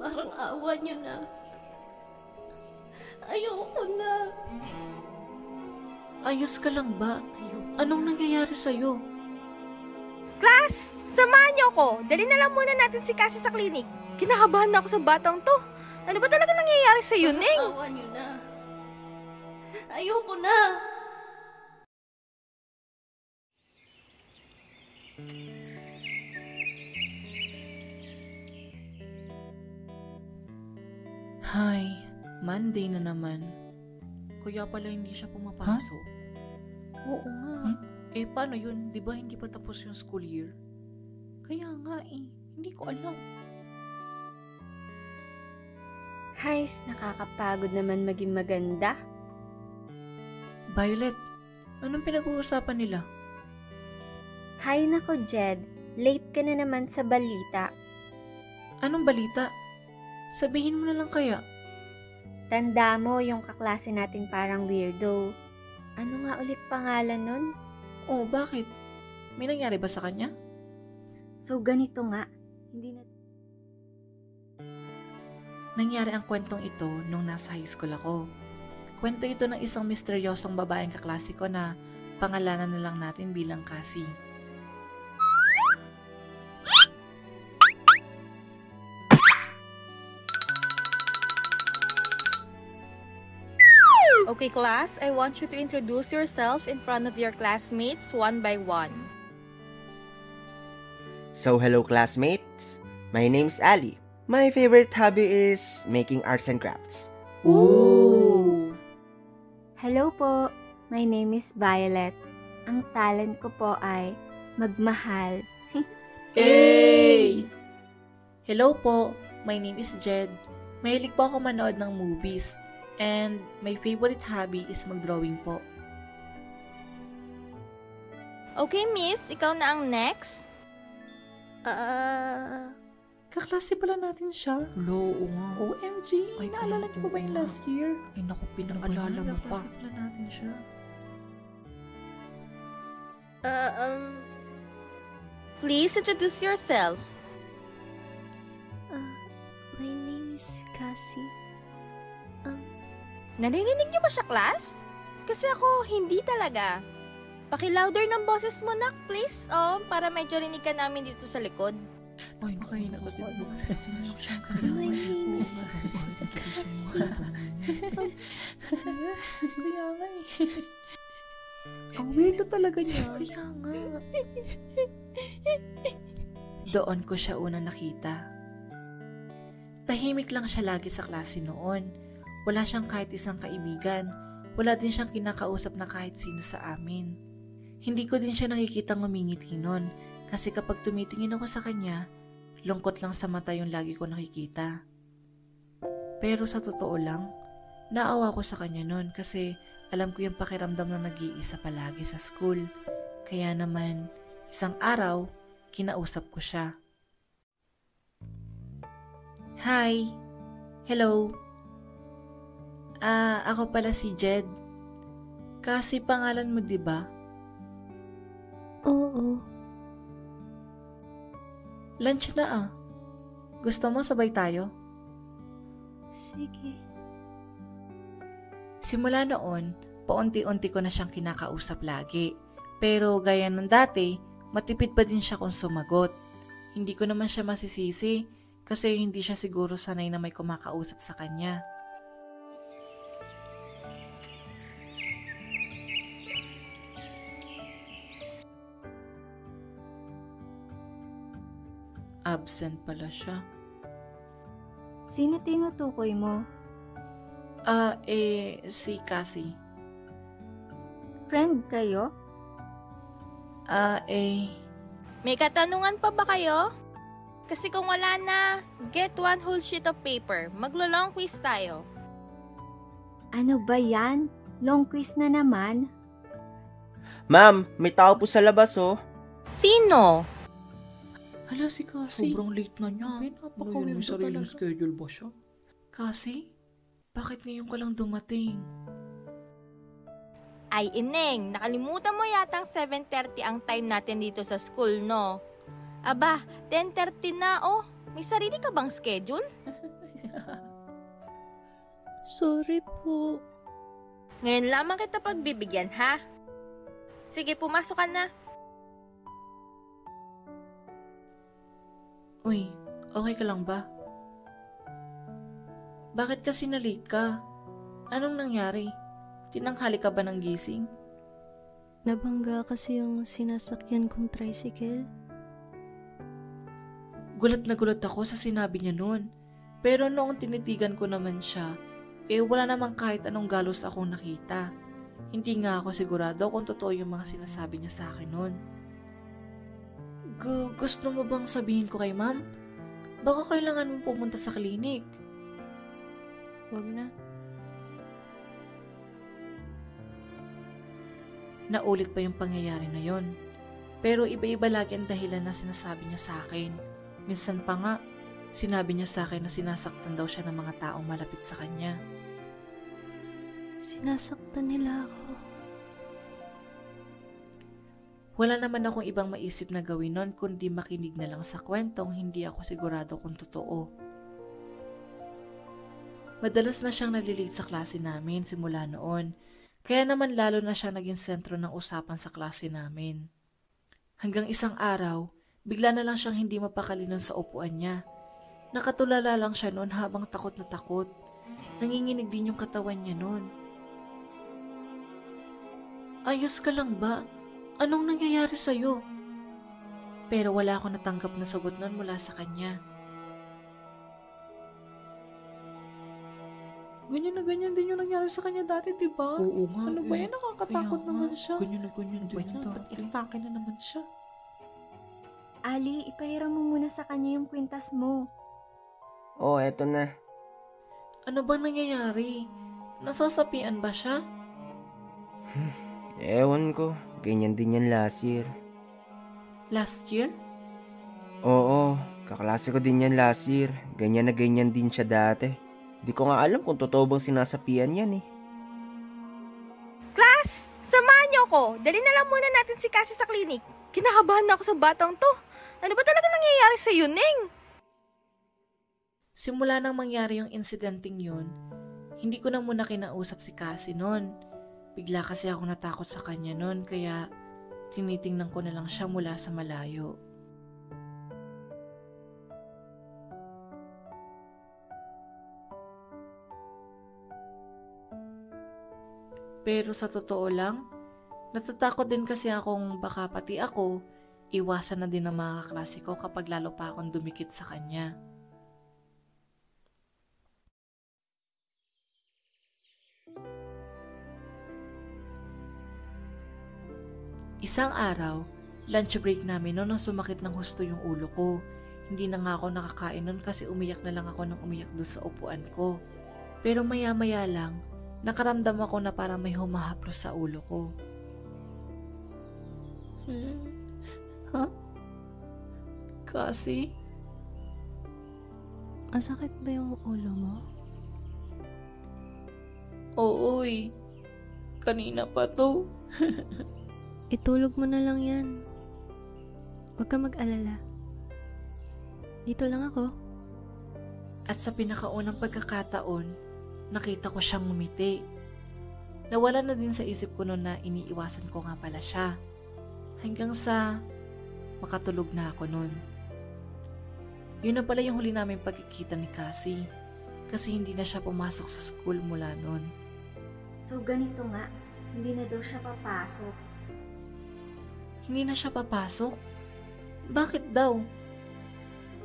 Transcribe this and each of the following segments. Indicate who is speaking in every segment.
Speaker 1: Parang awa niyo na. Ayoko na.
Speaker 2: Ayos ka lang ba? Anong nangyayari sa'yo?
Speaker 3: Class! Samahan niyo ako! Dali na lang muna natin si Cassie sa klinik. Kinakabahan na ako sa batang to. Ano ba talaga nangyayari sa'yo, Neng?
Speaker 1: Awa niyo na. Ayoko na.
Speaker 2: Hi, Monday na naman. Kaya pala hindi siya pumapasok. Oo nga. Paano yun? Di ba hindi pa tapos yung school year? Kaya nga hindi ko alam.
Speaker 4: Hays, nakakapagod naman maging maganda.
Speaker 2: Violet, anong pinag-uusapan nila?
Speaker 4: Hay nako, Jed. Late ka na naman sa balita.
Speaker 2: Anong balita? Sabihin mo na lang kaya.
Speaker 4: Tanda mo yung kaklase nating parang weirdo. Ano nga ulit pangalan nun?
Speaker 2: Oh, bakit? May nangyari ba sa kanya?
Speaker 4: So, ganito nga. Hindi na...
Speaker 2: Nangyari ang kwentong ito nung nasa high school ako. Kwento ito ng isang misteryosong babaeng kaklase ko na pangalanan na lang natin bilang Cassie.
Speaker 3: Okay, class, I want you to introduce yourself in front of your classmates one by one.
Speaker 5: So hello classmates, my name's Ali. My favorite hobby is making arts and crafts.
Speaker 2: Ooh!
Speaker 4: Hello po, my name is Violet. Ang talent ko po ay magmahal.
Speaker 2: Hey! Hello po, my name is Jed. Mahilig po ako manood ng movies. And my favorite hobby is mag-drawing po.
Speaker 3: Okay, miss, ikaw na ang next.
Speaker 2: Kaklase pala natin siya. Oo nga. OMG, ay, naalala niyo ba yung last year? Ay naku, pinag-alala mo pa. Kaklase pala natin siya.
Speaker 3: Please introduce yourself.
Speaker 6: My name is Cassie.
Speaker 3: Narinig niyo ba siya, class? Kasi ako, hindi talaga. Paki-louder ng boses mo, nak, please. Para medyo rinig ka namin dito sa likod.
Speaker 2: Ay, nakain ako din.
Speaker 6: My name is Cassie.
Speaker 2: Kaya nga Ang weirdo talaga niya. Kaya nga. Doon ko siya unang nakita. Tahimik lang siya lagi sa klase noon. Wala siyang kahit isang kaibigan. Wala din siyang kinakausap na kahit sino sa amin. Hindi ko din siya nakikitang ngumingiti nun kasi kapag tumitingin ako sa kanya, lungkot lang sa mata yung lagi ko nakikita. Pero sa totoo lang, naawa ko sa kanya nun kasi alam ko yung pakiramdam na nag-iisa palagi sa school. Kaya naman, isang araw, kinausap ko siya. Hi! Hello! Ako pala si Jed. Kasi pangalan mo, di ba?
Speaker 6: Oo.
Speaker 2: Lunch na Gusto mo sabay tayo?
Speaker 6: Sige.
Speaker 2: Simula noon, paunti-unti ko na siyang kinakausap lagi. Pero gaya ng dati, matipid pa din siya kung sumagot. Hindi ko naman siya masisisi kasi hindi siya siguro sanay na may kumakausap sa kanya. Absent pala siya.
Speaker 4: Sino tinutukoy mo?
Speaker 2: Si Cassie.
Speaker 4: Friend kayo?
Speaker 3: May katanungan pa ba kayo? Kasi kung wala na, get one whole sheet of paper. Maglo-long quiz tayo.
Speaker 4: Ano ba yan? Long quiz na naman?
Speaker 5: Ma'am, may tao po sa labas oh.
Speaker 3: Sino?
Speaker 2: Hala si Cassie. Sobrang late na niya. Napaka-weird na talaga. Schedule ba siya? Cassie? Bakit ngayon ka lang dumating?
Speaker 3: Ay, Ineng, nakalimutan mo yatang 7:30 ang time natin dito sa school, no? Aba, 10:30 na, oh. May sarili ka bang schedule?
Speaker 6: Sorry po.
Speaker 3: Ngayon lamang kita pagbibigyan, ha? Sige, pumasok ka na.
Speaker 2: Uy, okay ka lang ba? Bakit kasi na-late ka? Anong nangyari? Tinanghali ka ba ng gising?
Speaker 6: Nabangga kasi yung sinasakyan kong tricycle.
Speaker 2: Gulat na gulat ako sa sinabi niya noon. Pero noong tinitigan ko naman siya, wala namang kahit anong galos akong nakita. Hindi nga ako sigurado kung totoo yung mga sinasabi niya sa akin noon. Gusto mo bang sabihin ko kay ma'am? Baka kailangan mong pumunta sa klinik.
Speaker 6: Wag na.
Speaker 2: Naulit pa yung pangyayari na yon. Pero iba-iba lagi ang dahilan na sinasabi niya sa akin. Minsan pa nga, sinabi niya sa akin na sinasaktan daw siya ng mga taong malapit sa kanya.
Speaker 6: Sinasaktan nila ako.
Speaker 2: Wala naman akong ibang maisip na gawin nun kundi makinig na lang sa kwentong hindi ako sigurado kung totoo. Madalas na siyang nalilate sa klase namin simula noon, kaya naman lalo na siya naging sentro ng usapan sa klase namin. Hanggang isang araw, bigla na lang siyang hindi mapakali nun sa upuan niya. Nakatulala lang siya noon habang takot na takot. Nanginginig din yung katawan niya noon. Ayos ka lang ba? Anong nangyayari sa'yo? Pero wala akong natanggap na sagot noon mula sa kanya. Ganyan na ganyan din yung nangyari sa kanya dati, diba? Oo nga. Ano ba yan? Nakakatakot naman siya. Ganyan na ganyan din yung dati. Ba't inatake na naman siya?
Speaker 4: Ali, ipahiram mo muna sa kanya yung kwintas mo.
Speaker 5: Oh, eto na.
Speaker 2: Ano ba nangyayari? Nasasapian ba siya?
Speaker 5: Ewan ko. Ganyan din yan last year.
Speaker 2: Last year?
Speaker 5: Oo, kaklase ko din yan last year. Ganyan na ganyan din siya dati. Di ko nga alam kung totoo bang sinasapian yan eh.
Speaker 3: Class, samahan niyo ako. Dali na lang muna natin si Cassie sa klinik. Kinakabahan na ako sa batang to. Ano ba talaga nangyayari sa iyo, Neng?
Speaker 2: Simula nang mangyari yung incidenting yun, hindi ko na muna kinausap si Cassie noon. Bigla kasi ako natakot sa kanya noon kaya tinitingnan ko na lang siya mula sa malayo. Pero sa totoo lang, natatakot din kasi akong baka pati ako, iwasan na din ng mga kaklase ko kapag lalo pa akong dumikit sa kanya. Isang araw, lunch break namin noon nung sumakit ng husto yung ulo ko. Hindi na nga ako nakakain noon kasi umiyak na lang ako nang umiyak doon sa upuan ko. Pero maya-maya lang, nakaramdam ako na parang may humahaplos sa ulo ko. Ha? Kasi?
Speaker 6: Masakit ba yung ulo mo?
Speaker 2: Oo eh. Kanina pa to.
Speaker 6: Itulog mo na lang yan. Huwag ka mag-alala. Dito lang ako.
Speaker 2: At sa pinakaunang pagkakataon, nakita ko siyang ngumiti. Nawala na din sa isip ko noon na iniiwasan ko nga pala siya. Hanggang sa makatulog na ako noon. Yun na pala yung huli namin pagkikita ni Cassie. Kasi hindi na siya pumasok sa school mula noon.
Speaker 4: So ganito nga, hindi na daw siya papasok.
Speaker 2: Hindi na siya papasok? Bakit daw?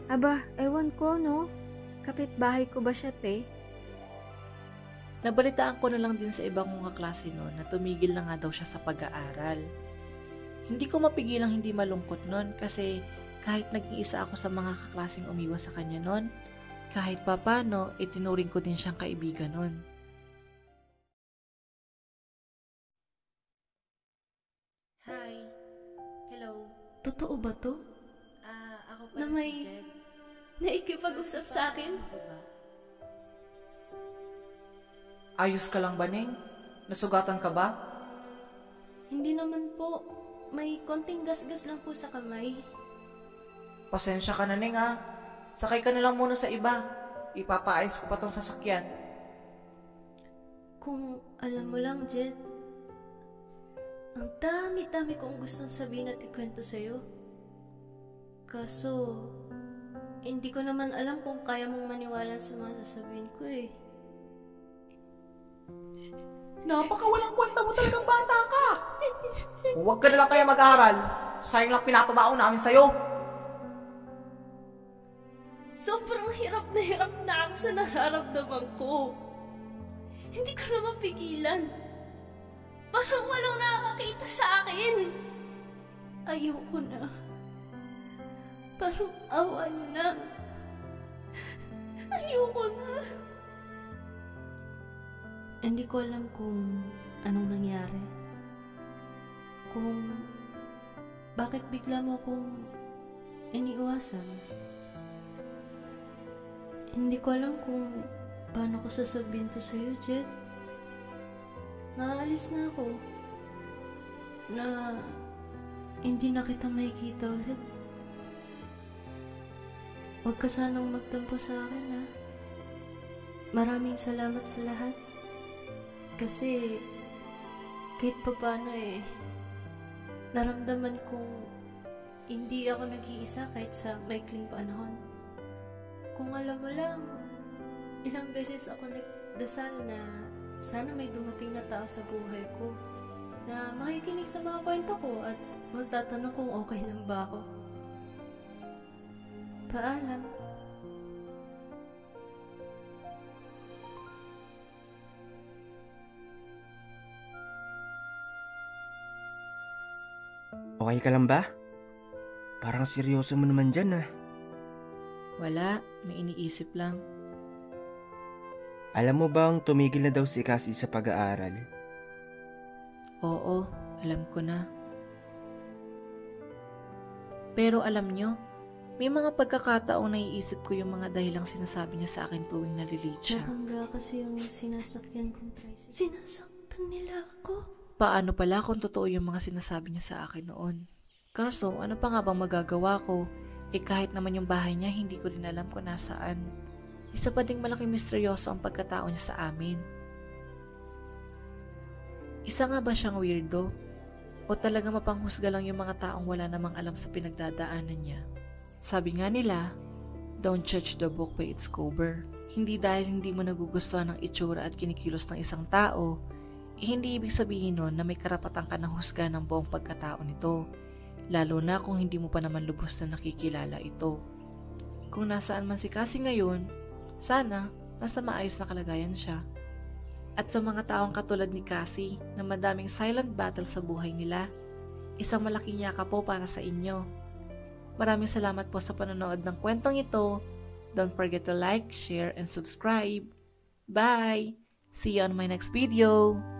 Speaker 4: Aba, ewan ko no. Kapitbahay ko ba siya, te?
Speaker 2: Nabalitaan ko na lang din sa ibang mga klase noon na tumigil na nga daw siya sa pag-aaral. Hindi ko mapigilang hindi malungkot noon kasi kahit naging isa ako sa mga kaklaseng umiwas sa kanya noon, kahit papano, itinuring ko din siyang kaibigan noon. Hi. Hello.
Speaker 1: Totoo ba to?
Speaker 2: Ako
Speaker 1: Na may-
Speaker 2: si Jed.
Speaker 1: Naikipag-usap sa akin?
Speaker 2: Diba? Ayos ka lang ba, Neng? Nasugatan ka ba?
Speaker 1: Hindi naman po. May konting gasgas lang po sa kamay.
Speaker 2: Pasensya ka na, Neng, ha? Sakay ka na lang muna sa iba. Ipapaayos ko pa tong sasakyan.
Speaker 1: Kung alam mo lang, Jet, ang dami-dami kong gustong sabihin at ikwento sa'yo. Kaso, hindi ko naman alam kung kaya mong maniwala sa mga sasabihin ko eh.
Speaker 7: Napakawalang kwenta mo talagang bata ka! Huwag ka na lang kaya mag-aaral. Sayang lang pinapabao namin sa'yo.
Speaker 1: Sobrang hirap na ako sa nararamdaman ko. Hindi ko na mapigilan. Parang walang nakakakita sa akin. Ayoko na. Parang awa niyo na. Ayoko na. Hindi ko alam kung anong nangyari. Kung bakit bigla mo akong iniiwasan. Hindi ko alam kung paano ko sasabihin to sa'yo, Jet. Naalis na ako. Na hindi na kita makikita ulit. Huwag ka sanang magtampo sa akin, ha? Maraming salamat sa lahat. Kasi, kahit pa paano naramdaman kong hindi ako nag-iisa kahit sa maikling panahon. Kung alam mo lang, ilang beses ako nagdasal na sana may dumating na tao sa buhay ko na makikinig sa mga kwento ko at magtatanong kung okay lang ba ako. Paalam.
Speaker 5: Okay ka lang ba? Parang seryoso mo naman dyan ah.
Speaker 2: Wala, may iniisip lang.
Speaker 5: Alam mo bang tumigil na daw si Cassie sa pag-aaral?
Speaker 2: Oo, alam ko na. Pero alam nyo, may mga pagkakataong naiisip ko yung mga dahilang sinasabi niya sa akin tuwing nalilate siya.
Speaker 1: Nakangga kasi yung sinasakyan kong tricycle. Sinasaktan nila ako.
Speaker 2: Paano pala kung totoo yung mga sinasabi niya sa akin noon? Kaso, ano pa nga bang magagawa ko? Kahit naman yung bahay niya, hindi ko rin alam kung nasaan. Isa pa ding malaking misteryoso ang pagkatao niya sa amin. Isa nga ba siyang weirdo? O talaga mapanghusga lang yung mga taong wala namang alam sa pinagdadaanan niya? Sabi nga nila, don't judge the book by its cover. Hindi dahil hindi mo nagugustuhan ng itsura at kinikilos ng isang tao, hindi ibig sabihin nun na may karapatan ka ng husga ng buong pagkatao nito. Lalo na kung hindi mo pa naman lubos na nakikilala ito. Kung nasaan man si Cassie ngayon, sana nasa maayos na kalagayan siya. At sa mga taong katulad ni Cassie na madaming silent battle sa buhay nila, isang malaking yaka po para sa inyo. Maraming salamat po sa panonood ng kwentong ito. Don't forget to like, share, and subscribe. Bye! See you on my next video!